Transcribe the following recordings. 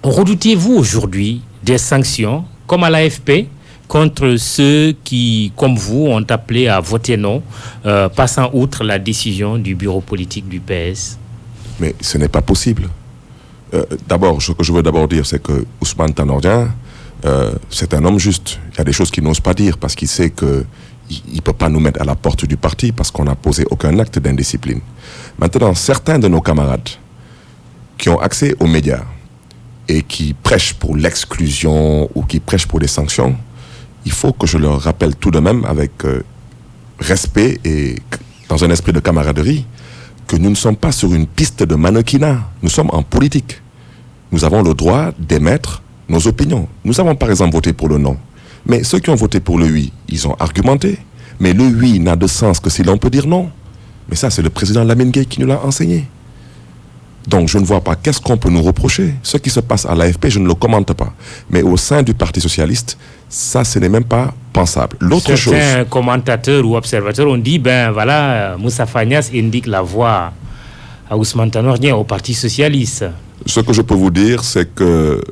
Redoutez-vous aujourd'hui des sanctions, comme à l'AFP, contre ceux qui, comme vous, ont appelé à voter non, passant outre la décision du bureau politique du PS? Mais ce n'est pas possible. D'abord, ce que je veux d'abord dire, c'est que Ousmane Tanor Dieng, c'est un homme juste. Il y a des choses qu'il n'ose pas dire parce qu'il sait qu'il ne peut pas nous mettre à la porte du parti parce qu'on n'a posé aucun acte d'indiscipline. Maintenant, certains de nos camarades qui ont accès aux médias et qui prêchent pour l'exclusion ou qui prêchent pour des sanctions, il faut que je leur rappelle tout de même avec respect et dans un esprit de camaraderie que nous ne sommes pas sur une piste de mannequinat, nous sommes en politique. Nous avons le droit d'émettre nos opinions. Nous avons par exemple voté pour le non. Mais ceux qui ont voté pour le oui, ils ont argumenté. Mais le oui n'a de sens que si l'on peut dire non. Mais ça, c'est le président Lamine Gueye qui nous l'a enseigné. Donc je ne vois pas qu'est-ce qu'on peut nous reprocher. Ce qui se passe à l'AFP, je ne le commente pas. Mais au sein du Parti Socialiste, ça, ce n'est même pas pensable. L'autre chose... Certains commentateurs ou observateurs ont dit, ben voilà, Moussa Fagnas indique la voie à Ousmane Tanor Dieng au Parti Socialiste. Ce que je peux vous dire, c'est que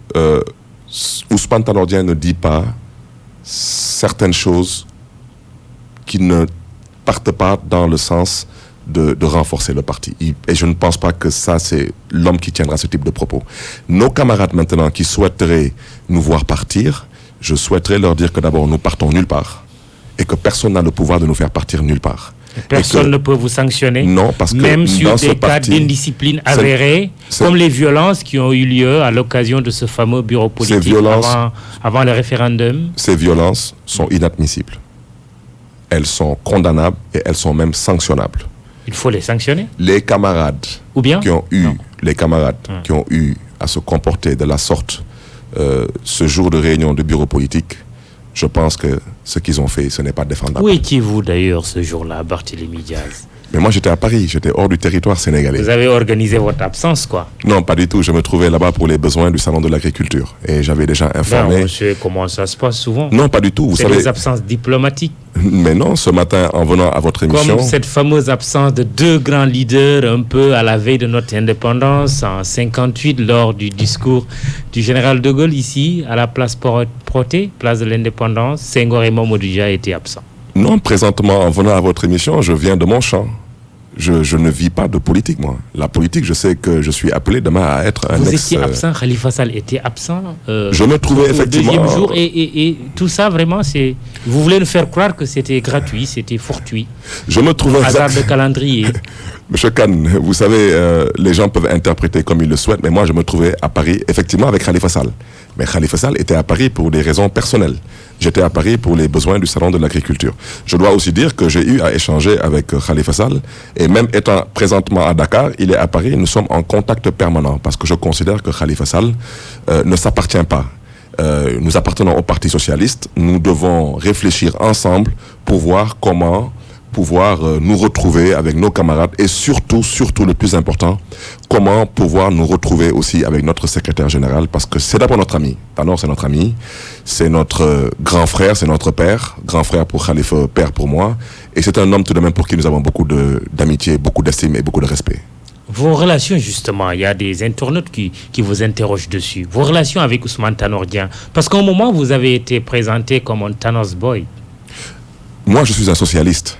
Ousmane Tanor Dieng ne dit pas certaines choses qui ne partent pas dans le sens de renforcer le parti. Et je ne pense pas que ça, c'est l'homme qui tiendra ce type de propos. Nos camarades maintenant qui souhaiteraient nous voir partir, je souhaiterais leur dire que d'abord, nous partons nulle part et que personne n'a le pouvoir de nous faire partir nulle part. Personne ne peut vous sanctionner. Non, parce que même sur des cas d'indiscipline avérés, comme les violences qui ont eu lieu à l'occasion de ce fameux bureau politique avant le référendum. Ces violences sont inadmissibles. Elles sont condamnables et elles sont même sanctionnables. Il faut les sanctionner. Les camarades qui ont eu à se comporter de la sorte ce jour de réunion de bureau politique, je pense que ce qu'ils ont fait, ce n'est pas défendable. Où étiez-vous d'ailleurs ce jour-là, Barthélémy Diaz? Mais moi j'étais à Paris, j'étais hors du territoire sénégalais. Vous avez organisé votre absence, quoi? Non, pas du tout, je me trouvais là-bas pour les besoins du salon de l'agriculture. Et j'avais déjà informé... Ben, monsieur, comment ça se passe souvent? Non, pas du tout, vous savez... C'est des absences diplomatiques. Mais non, ce matin, en venant à votre émission... Comme cette fameuse absence de deux grands leaders un peu à la veille de notre indépendance, en 58, lors du discours du général de Gaulle ici, à la place Protet, place de l'indépendance, Senghor et Mamadou Dia étaient absents. Non, présentement, en venant à votre émission, je viens de mon champ. Je ne vis pas de politique, moi. La politique, je sais que je suis appelé demain à être un Vous étiez absent, Khalifa Sall était absent. Je me trouvais effectivement... Au deuxième jour, et tout ça, vraiment, c'est... Vous voulez nous faire croire que c'était gratuit, c'était fortuit. Je me trouvais... Hasard de calendrier. Monsieur Khan, vous savez, les gens peuvent interpréter comme ils le souhaitent, mais moi, je me trouvais à Paris, effectivement, avec Khalifa Sall. Mais Khalifa Sall était à Paris pour des raisons personnelles. J'étais à Paris pour les besoins du salon de l'agriculture. Je dois aussi dire que j'ai eu à échanger avec Khalifa Sall, et même étant présentement à Dakar, il est à Paris, nous sommes en contact permanent, parce que je considère que Khalifa Sall ne s'appartient pas. Nous appartenons au Parti Socialiste, nous devons réfléchir ensemble pour voir comment pouvoir nous retrouver avec nos camarades et surtout le plus important, comment pouvoir nous retrouver aussi avec notre secrétaire général, parce que c'est d'abord notre ami. Tanor, c'est notre ami, c'est notre grand frère, c'est notre père, grand frère pour Khalifa, père pour moi, et c'est un homme tout de même pour qui nous avons beaucoup d'amitié, beaucoup d'estime et beaucoup de respect. Vos relations, justement, il y a des internautes qui vous interrogent dessus. Vos relations avec Ousmane Tanor Dieng, parce qu'à un moment, vous avez été présenté comme un Thanos boy. Moi, je suis un socialiste.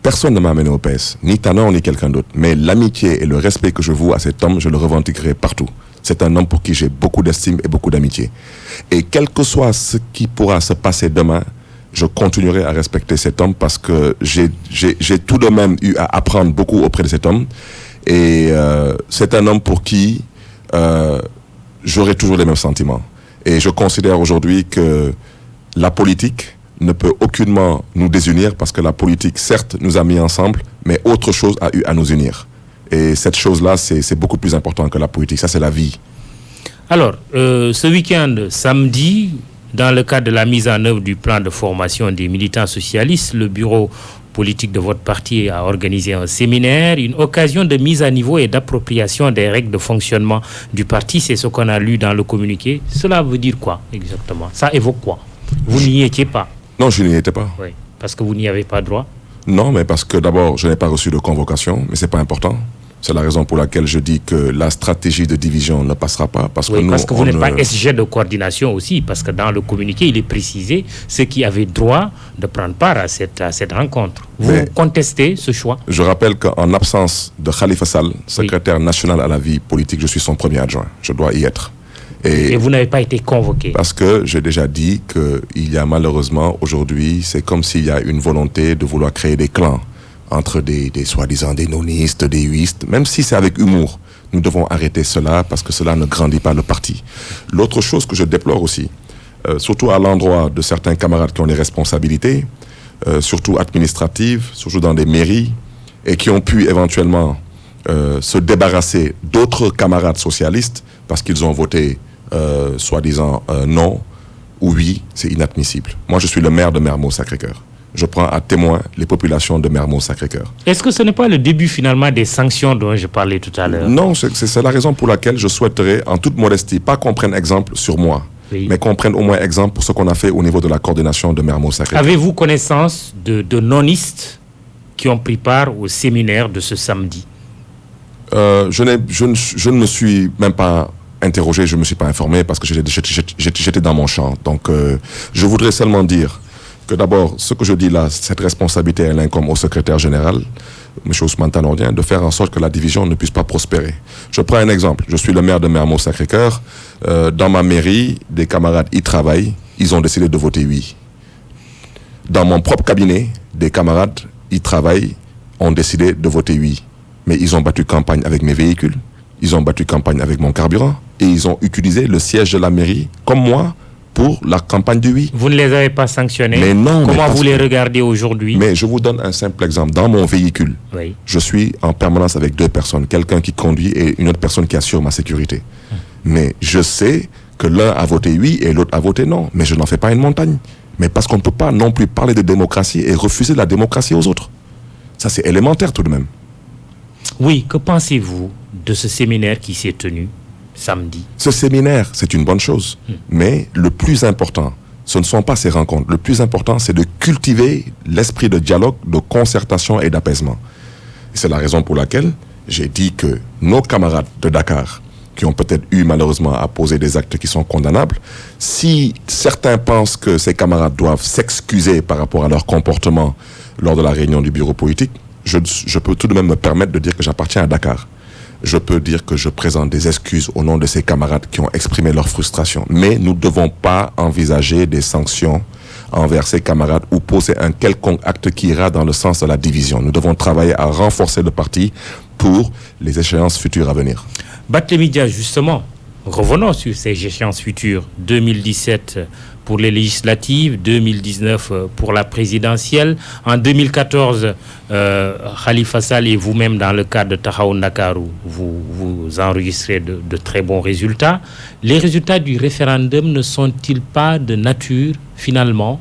Personne ne m'a amené au PS, ni Tanor, ni quelqu'un d'autre. Mais l'amitié et le respect que je voue à cet homme, je le revendiquerai partout. C'est un homme pour qui j'ai beaucoup d'estime et beaucoup d'amitié. Et quel que soit ce qui pourra se passer demain, je continuerai à respecter cet homme parce que j'ai tout de même eu à apprendre beaucoup auprès de cet homme. Et c'est un homme pour qui j'aurai toujours les mêmes sentiments. Et je considère aujourd'hui que la politique ne peut aucunement nous désunir parce que la politique, certes, nous a mis ensemble, mais autre chose a eu à nous unir. Et cette chose-là, c'est beaucoup plus important que la politique. Ça, c'est la vie. Alors, ce week-end, samedi, dans le cadre de la mise en œuvre du plan de formation des militants socialistes, le bureau politique de votre parti a organisé un séminaire, une occasion de mise à niveau et d'appropriation des règles de fonctionnement du parti. C'est ce qu'on a lu dans le communiqué. Cela veut dire quoi exactement? Ça évoque quoi? Vous n'y étiez pas? Non, je n'y étais pas. Oui, parce que vous n'y avez pas droit? Non, mais parce que d'abord, je n'ai pas reçu de convocation, mais ce n'est pas important. C'est la raison pour laquelle je dis que la stratégie de division ne passera pas. Parce oui, que parce que vous n'êtes pas SG de coordination aussi, parce que dans le communiqué, il est précisé ceux qui avaient droit de prendre part à cette rencontre. Vous contestez ce choix? Je rappelle qu'en absence de Khalifa Sall, secrétaire national à la vie politique, je suis son premier adjoint. Je dois y être. Et vous n'avez pas été convoqué? Parce que j'ai déjà dit qu'il y a malheureusement aujourd'hui, c'est comme s'il y a une volonté de vouloir créer des clans entre des soi-disant des nonistes, des huistes, même si c'est avec humour. Nous devons arrêter cela parce que cela ne grandit pas le parti. L'autre chose que je déplore aussi, surtout à l'endroit de certains camarades qui ont des responsabilités, surtout administratives, surtout dans des mairies, et qui ont pu éventuellement se débarrasser d'autres camarades socialistes parce qu'ils ont voté soi-disant non ou oui, c'est inadmissible. Moi, je suis le maire de Mermoz-Sacré-Cœur. Je prends à témoin les populations de Mermoz-Sacré-Cœur. Est-ce que ce n'est pas le début finalement des sanctions dont je parlais tout à l'heure? Non, c'est la raison pour laquelle je souhaiterais, en toute modestie, pas qu'on prenne exemple sur moi, mais qu'on prenne au moins exemple pour ce qu'on a fait au niveau de la coordination de Mermoz-Sacré-Cœur. Avez-vous connaissance de nonistes qui ont pris part au séminaire de ce samedi? Je ne me suis même pas interrogé, je ne me suis pas informé parce que j'étais dans mon champ. Donc, je voudrais seulement dire que d'abord, ce que je dis là, cette responsabilité, elle incombe au secrétaire général, M. Ousmane Tanordien, de faire en sorte que la division ne puisse pas prospérer. Je prends un exemple. Je suis le maire de Mermoz-Sacré-Cœur. Dans ma mairie, des camarades y travaillent. Ils ont décidé de voter oui. Dans mon propre cabinet, des camarades y travaillent, ont décidé de voter oui. Mais ils ont battu campagne avec mes véhicules. Ils ont battu campagne avec mon carburant. Et ils ont utilisé le siège de la mairie, comme moi, pour la campagne du oui. Vous ne les avez pas sanctionnés? Mais non. Comment vous les regardez aujourd'hui? Mais je vous donne un simple exemple. Dans mon véhicule, je suis en permanence avec deux personnes. Quelqu'un qui conduit et une autre personne qui assure ma sécurité. Mais je sais que l'un a voté oui et l'autre a voté non. Mais je n'en fais pas une montagne. Mais parce qu'on ne peut pas non plus parler de démocratie et refuser la démocratie aux autres. Ça, c'est élémentaire tout de même. Oui, que pensez-vous de ce séminaire qui s'est tenu samedi? Ce séminaire, c'est une bonne chose. Mais le plus important, ce ne sont pas ces rencontres. Le plus important, c'est de cultiver l'esprit de dialogue, de concertation et d'apaisement. C'est la raison pour laquelle j'ai dit que nos camarades de Dakar, qui ont peut-être eu malheureusement à poser des actes qui sont condamnables, si certains pensent que ces camarades doivent s'excuser par rapport à leur comportement lors de la réunion du bureau politique, je peux tout de même me permettre de dire que j'appartiens à Dakar. Je peux dire que je présente des excuses au nom de ces camarades qui ont exprimé leur frustration. Mais nous ne devons pas envisager des sanctions envers ces camarades ou poser un quelconque acte qui ira dans le sens de la division. Nous devons travailler à renforcer le parti pour les échéances futures à venir. Barthélémy Dias, justement, revenons sur ces échéances futures. 2017 pour les législatives, 2019 pour la présidentielle. En 2014, Khalifa Sall et vous-même, dans le cadre de Taxawu Ndakaaru, vous enregistrez de très bons résultats. Les résultats du référendum ne sont-ils pas de nature, finalement,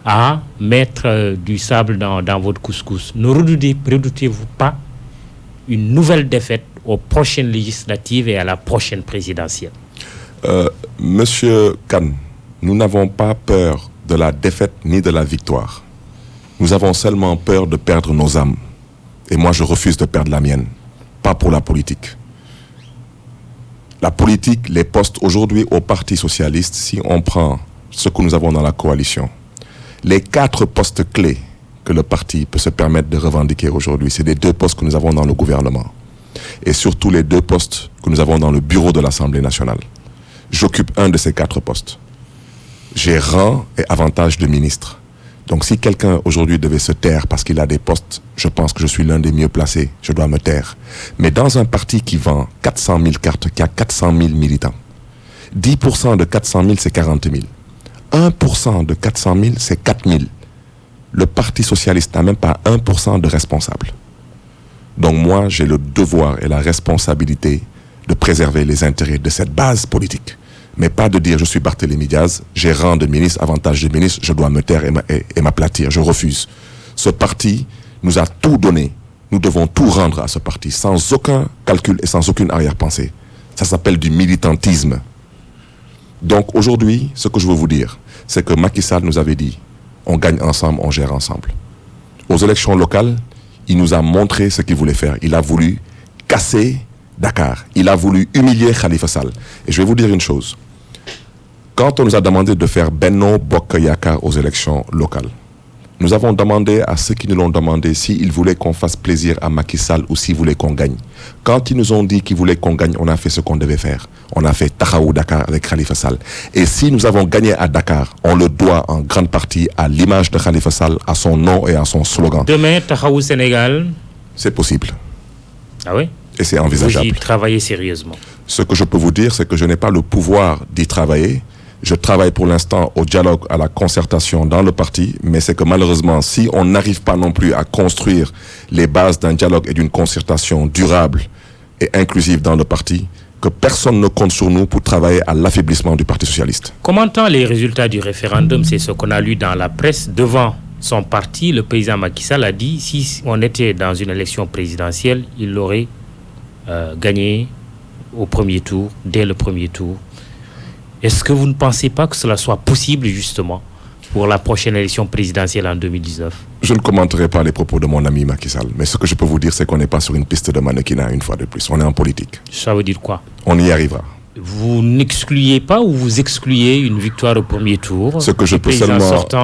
à mettre du sable dans votre couscous? Ne redoutez-vous pas une nouvelle défaite aux prochaines législatives et à la prochaine présidentielle? Monsieur Kane, nous n'avons pas peur de la défaite ni de la victoire. Nous avons seulement peur de perdre nos âmes. Et moi, je refuse de perdre la mienne. Pas pour la politique. La politique, les postes aujourd'hui au Parti socialiste, si on prend ce que nous avons dans la coalition, les 4 postes clés que le parti peut se permettre de revendiquer aujourd'hui, c'est les 2 postes que nous avons dans le gouvernement. Et surtout les 2 postes que nous avons dans le bureau de l'Assemblée nationale. J'occupe un de ces 4 postes. J'ai rang et avantage de ministre. Donc si quelqu'un aujourd'hui devait se taire parce qu'il a des postes, je pense que je suis l'un des mieux placés. Je dois me taire. Mais dans un parti qui vend 400 000 cartes, qui a 400 000 militants, 10% de 400 000, c'est 40 000. 1% de 400 000, c'est 4 000. Le Parti socialiste n'a même pas 1% de responsables. Donc moi, j'ai le devoir et la responsabilité de préserver les intérêts de cette base politique. Mais pas de dire je suis Barthélémy Dias, j'ai rang de ministre, avantage de ministre, je dois me taire et m'aplatir. Je refuse. Ce parti nous a tout donné. Nous devons tout rendre à ce parti, sans aucun calcul et sans aucune arrière-pensée. Ça s'appelle du militantisme. Donc aujourd'hui, ce que je veux vous dire, c'est que Macky Sall nous avait dit, on gagne ensemble, on gère ensemble. Aux élections locales, il nous a montré ce qu'il voulait faire. Il a voulu casser Dakar. Il a voulu humilier Khalifa Sall. Et je vais vous dire une chose. Quand on nous a demandé de faire Benno Bokk Yakaar aux élections locales, nous avons demandé à ceux qui nous l'ont demandé s'ils voulaient qu'on fasse plaisir à Macky Sall ou s'ils voulaient qu'on gagne. Quand ils nous ont dit qu'ils voulaient qu'on gagne, on a fait ce qu'on devait faire. On a fait Taxawu Dakar avec Khalifa Sall. Et si nous avons gagné à Dakar, on le doit en grande partie à l'image de Khalifa Sall, à son nom et à son slogan. Demain, Taxawu Sénégal. C'est possible. Ah oui? Et c'est envisageable. Vous y travaillez sérieusement. Ce que je peux vous dire, c'est que je n'ai pas le pouvoir d'y travailler. Je travaille pour l'instant au dialogue, à la concertation dans le parti, mais c'est que malheureusement, si on n'arrive pas non plus à construire les bases d'un dialogue et d'une concertation durable et inclusive dans le parti, que personne ne compte sur nous pour travailler à l'affaiblissement du Parti socialiste. Commentant les résultats du référendum, c'est ce qu'on a lu dans la presse, devant son parti, le président Macky Sall a dit si on était dans une élection présidentielle, il l'aurait gagné au premier tour, dès le premier tour. Est-ce que vous ne pensez pas que cela soit possible justement pour la prochaine élection présidentielle en 2019? Je ne commenterai pas les propos de mon ami Macky Sall, mais ce que je peux vous dire, c'est qu'on n'est pas sur une piste de mannequinat une fois de plus. On est en politique. Ça veut dire quoi? On y arrivera. Vous n'excluez pas ou vous excluez une victoire au premier tour? Ce que je peux seulement,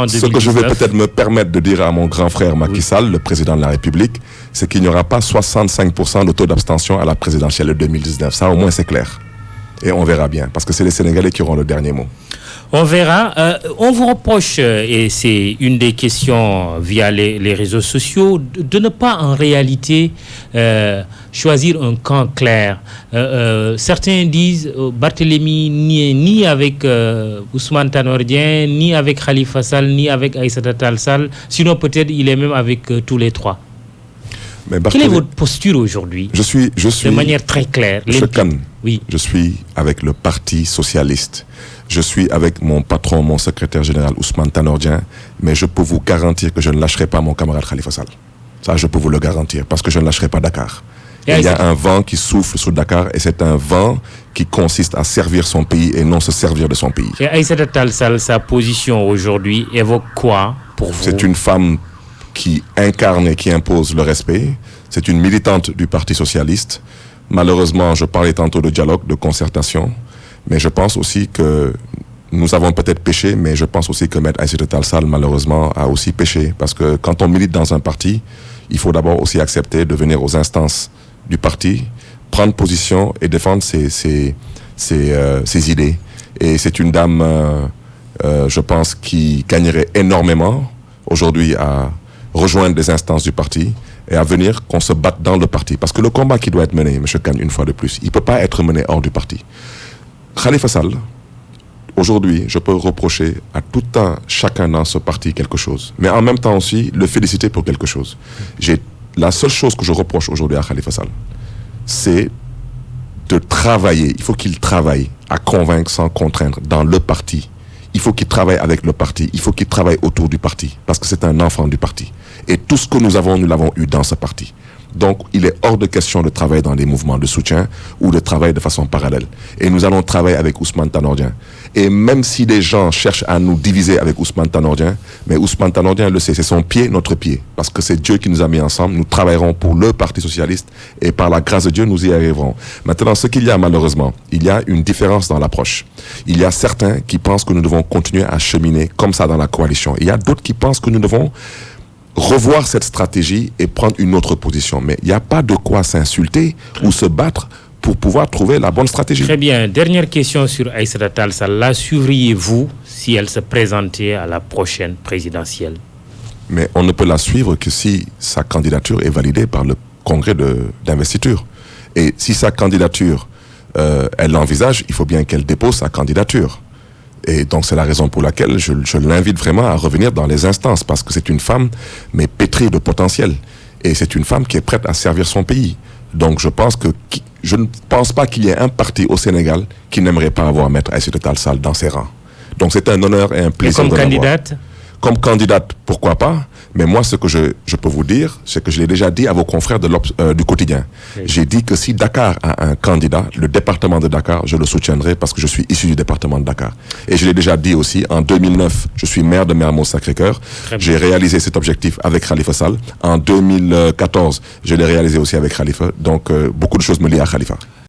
ce que je vais peut-être me permettre de dire à mon grand frère Macky Sall, le président de la République, c'est qu'il n'y aura pas 65% de taux d'abstention à la présidentielle de 2019. Ça, au moins, c'est clair. Et on verra bien, parce que c'est les Sénégalais qui auront le dernier mot. On verra. On vous reproche, et c'est une des questions via les réseaux sociaux, de ne pas en réalité choisir un camp clair. Certains disent Barthélémy ni avec Ousmane Tanor Dieng, ni avec Khalifa Sall, ni avec Aïssata Tall Sall, sinon peut-être il est même avec tous les trois. Mais quelle est votre posture aujourd'hui? Je suis de manière très claire. Oui. Je suis avec le Parti socialiste. Je suis avec mon patron, mon secrétaire général Ousmane Tanor Dieng, mais je peux vous garantir que je ne lâcherai pas mon camarade Khalifa Sall. Ça, je peux vous le garantir, parce que je ne lâcherai pas Dakar. Il y a un vent qui souffle sur Dakar, et c'est un vent qui consiste à servir son pays et non se servir de son pays. Et Aïssata Tall Sall, sa position aujourd'hui évoque quoi pour vous? C'est une femme qui incarne et qui impose le respect. C'est une militante du Parti socialiste. Malheureusement, je parlais tantôt de dialogue, de concertation, mais je pense aussi que nous avons peut-être péché, mais je pense aussi que Maître Aïssata Tall Sall, malheureusement, a aussi péché. Parce que quand on milite dans un parti, il faut d'abord aussi accepter de venir aux instances du parti, prendre position et défendre ses idées. Et c'est une dame, je pense, qui gagnerait énormément aujourd'hui à rejoindre les instances du parti et à venir qu'on se batte dans le parti. Parce que le combat qui doit être mené, M. Kane, une fois de plus, il ne peut pas être mené hors du parti. Khalifa Sall, aujourd'hui, je peux reprocher à tout un chacun dans ce parti quelque chose. Mais en même temps aussi, le féliciter pour quelque chose. La seule chose que je reproche aujourd'hui à Khalifa Sall, c'est de travailler. Il faut qu'il travaille à convaincre sans contraindre dans le parti. Il faut qu'il travaille avec le parti. Il faut qu'il travaille autour du parti. Parce que c'est un enfant du parti. Et tout ce que nous avons, nous l'avons eu dans ce parti. Donc, il est hors de question de travailler dans des mouvements de soutien ou de travailler de façon parallèle. Et nous allons travailler avec Ousmane Tanor Dieng. Et même si des gens cherchent à nous diviser avec Ousmane Tanor Dieng, mais Ousmane Tanor Dieng le sait, c'est son pied, notre pied. Parce que c'est Dieu qui nous a mis ensemble. Nous travaillerons pour le Parti socialiste et par la grâce de Dieu, nous y arriverons. Maintenant, ce qu'il y a malheureusement, il y a une différence dans l'approche. Il y a certains qui pensent que nous devons continuer à cheminer comme ça dans la coalition. Il y a d'autres qui pensent que nous devons revoir cette stratégie et prendre une autre position. Mais il n'y a pas de quoi s'insulter ou se battre pour pouvoir trouver la bonne stratégie. Très bien. Dernière question sur Aïssata Tall Sall. La suivriez-vous si elle se présentait à la prochaine présidentielle? Mais on ne peut la suivre que si sa candidature est validée par le congrès d'investiture. Et si sa candidature, elle l'envisage, il faut bien qu'elle dépose sa candidature. Et donc c'est la raison pour laquelle je l'invite vraiment à revenir dans les instances, parce que c'est une femme, mais pétrie de potentiel. Et c'est une femme qui est prête à servir son pays. Donc je ne pense pas qu'il y ait un parti au Sénégal qui n'aimerait pas avoir Maître Aïssata Tall Sall dans ses rangs. Donc c'est un honneur et un plaisir. Et comme candidate? Comme candidate, pourquoi pas, Mais moi, ce que je peux vous dire, c'est que je l'ai déjà dit à vos confrères du quotidien. Oui. J'ai dit que si Dakar a un candidat, le département de Dakar, je le soutiendrai parce que je suis issu du département de Dakar. Et je l'ai déjà dit aussi, en 2009, je suis maire de Mermoz-Sacré-Cœur. J'ai réalisé cet objectif avec Khalifa Sall. En 2014, je l'ai réalisé aussi avec Khalifa. Donc, beaucoup de choses me lient à Khalifa.